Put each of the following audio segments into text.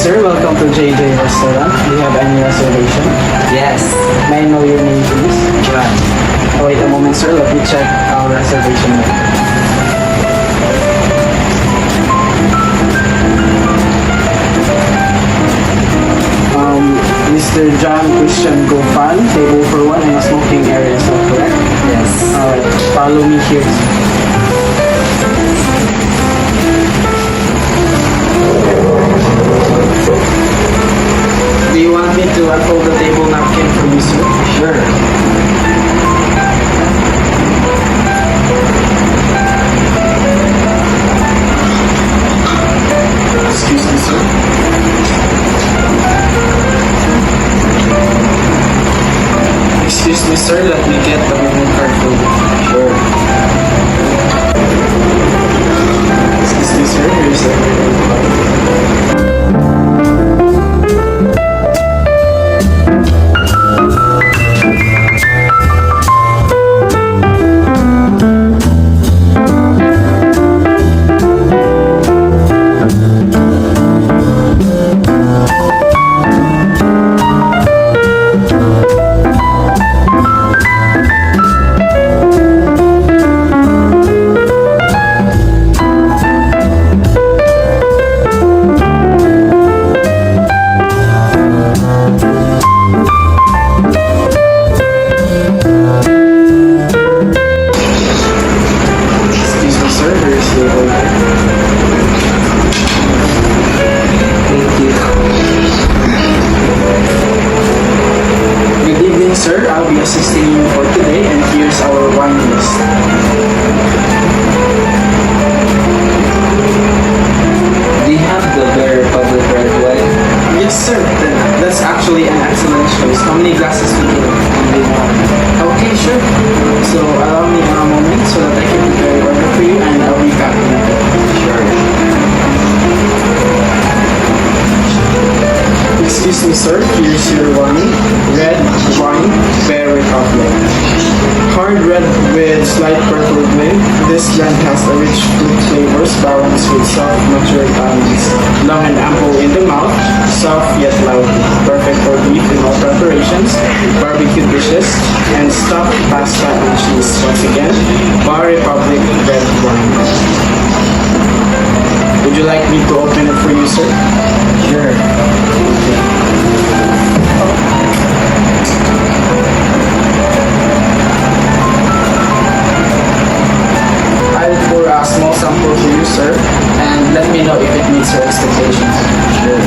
sir. Welcome to JJ Restaurant. Do you have any reservation? Yes. May I know your name, please? Right. Oh, wait a moment, sir. Let me check our reservation record. Mr. John Christian Gofan, table for one in a smoking area, is that correct? Yes. Alright, follow me here. Do you want me to unfold the table napkin for you, sir? Sure. Excuse me, sir. Excuse me, sir. Let me get the menu card for you. Sure. Excuse me, sir. Here's the menu card. Excuse me, sir. Here's the order. Thank you. Good evening, sir. I'll be assisting you for today, and here's our wine list. Do you have the Bear Republic Red Wine? Yes, sir. That's actually an excellent choice. How many glasses would you like? Only one. Okay, sure. So allow me a moment so that I can prepare your order for you, and I'll be back in a bit. Sure. Excuse me, sir. Here's your wine. Red wine, Bear Republic. Hard red with slight purple blend. This blend has a rich fruit flavors balanced with soft, matured almonds. Long and ample in the mouth, soft yet lively. Perfect for beef in all preparations, barbecue dishes, and stuffed pasta and cheese. Once again, Bar Republic Red Wine. Would you like me to open it for you, sir? Sure. I'll pour a small sample for you, sir, and let me know if it meets your expectations. Sure.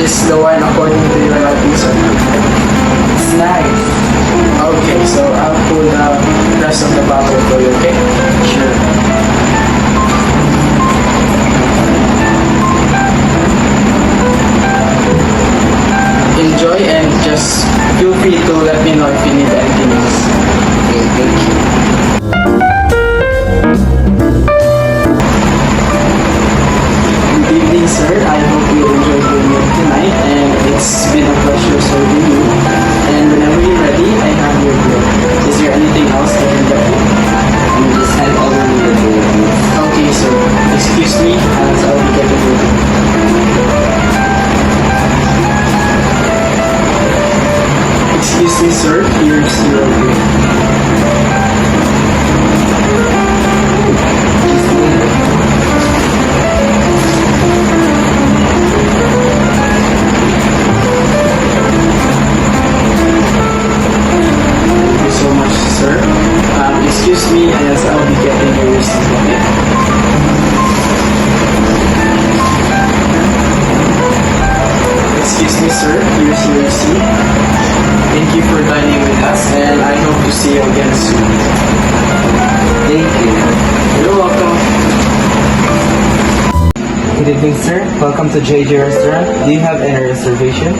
Is the wine according to your liking, sir? It's nice. Okay, so I'll pour the rest of the bottle for you, okay? Sure. Enjoy and just feel free to let me know if you need anything else. Okay, thank you. Good evening, sir. I hope you enjoyed your meal tonight, and it's been a pleasure serving you. And whenever you're ready, I have your bill. Is there anything else I can get you? You just hand over me the bill, please. Okay, sir. Excuse me, as I'll be getting your bill. Excuse me, sir. Here's your bill. Thank you so much, sir. Excuse me, as I'll be getting your receipt, okay? Excuse me, sir. Here's your receipt. Thank you for dining with us, and I hope to see you again soon. Thank you. You're welcome. Good evening, sir. Welcome to JJ Restaurant. Do you have any reservation?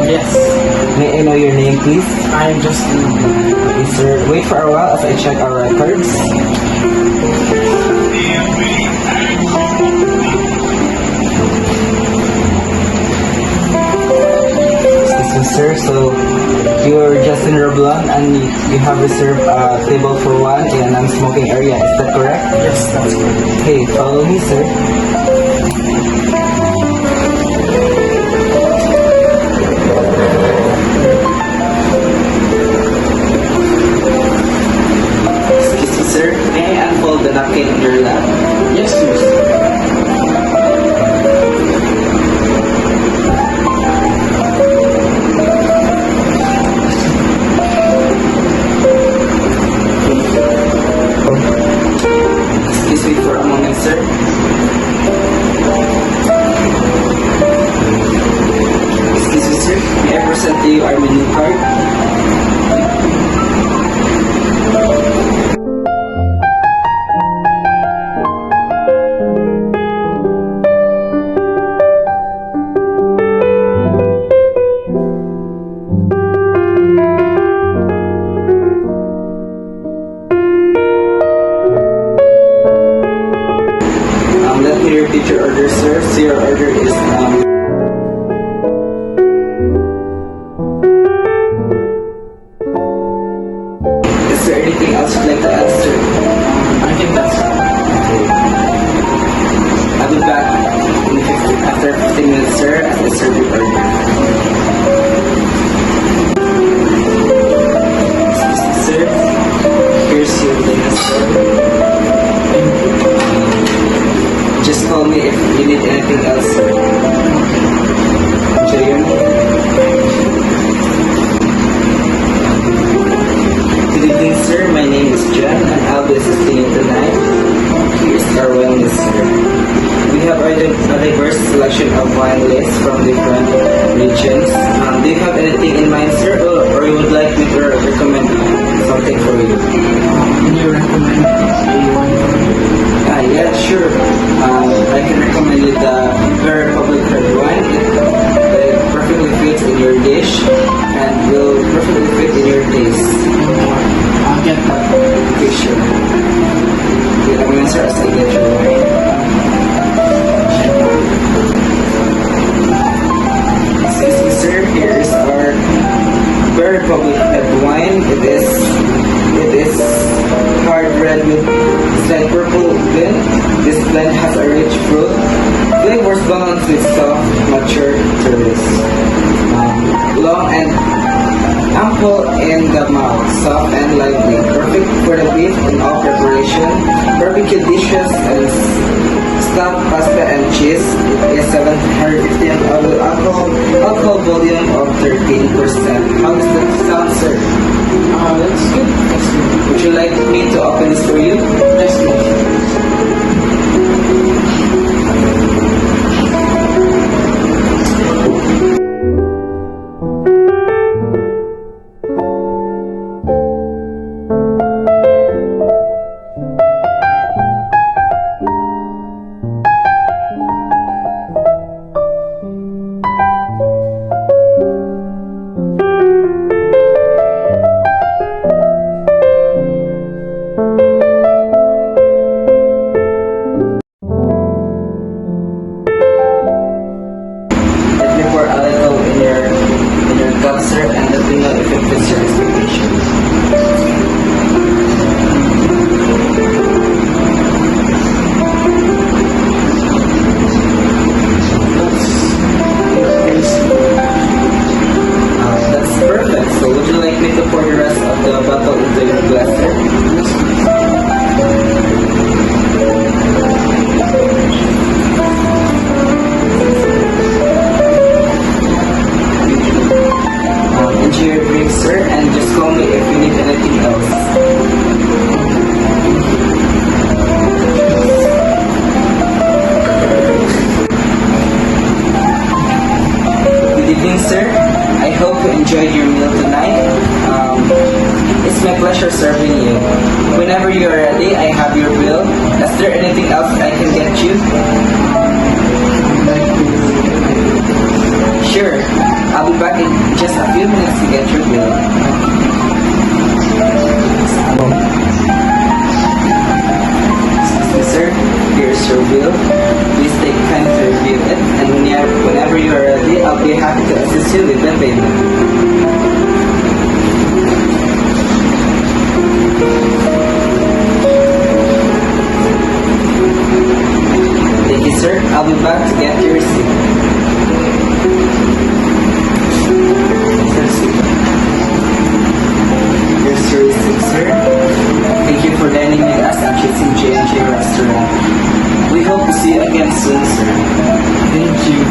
Yes. May I know your name, please? I'm just Okay, sir. Wait for a while as I check our records. sir. So you're Justin Roblon and you have reserved a table for one in a non-smoking area. Is that correct? Yes, that's correct. Okay, follow me, sir. Excuse me, sir. May I unfold the napkin in your lap? Yes, please. Excuse me for a moment, sir. Excuse me, sir. May I present to you our menu card? Let me repeat your order, sir. So your order is is there anything else you'd like to add, sir? I think that's all. I'll be back after 15 minutes, sir, as I serve your order. Excuse me, sir. Here's your dinner, sir. Just call me if you need anything else, sir. Enjoy your meal. Good evening, sir. My name is John, and I'll be assisting you tonight. Here's our wellness, sir. We have a diverse selection of wine lists from different regions. Do you have anything in mind, sir, or you would like me to recommend something for you? Can you recommend a wine for me? Yeah, sure. I can recommend you the Very Republic Red Wine. It perfectly fits in your dish and will perfectly fit in your taste. I'll get that. Okay, sure. Okay, I'm gonna answer as I get your wine. Excuse me, sir. Here is our Very Republic Red Wine. It is hard red with slight purple blend. This blend has a rich fruit flavors balanced with soft, mature cherries. Long and ample in the mouth, soft and lively. Perfect for the beef in all preparation. Barbecue dishes and stuffed pasta and cheese. It is 750 ml with alcohol volume of 13%. How does that sound, sir? That's good. That's good. Would you like me to open this for you? Yes, please. Let me pour a little in your cup, sir, and let me know if it fits your expectations. That's perfect. So would you like me to pour the rest of the bottle into your glass, sir? Yes, please. Enjoy your drink, sir, and just call me if you need anything else. Good evening, sir. I hope you enjoyed your meal tonight. It's my pleasure serving you. Whenever you're ready, I have your bill. Is there anything else I can get you? Like to Sure. I'll be back in just a few minutes to get your bill. Excuse me, sir. Here's your bill. Please take time to review it, and whenever you are ready, I'll be happy to assist you with the payment. dining with us at Kitchen J&J Restaurant. We hope to see you again soon, sir. Thank you.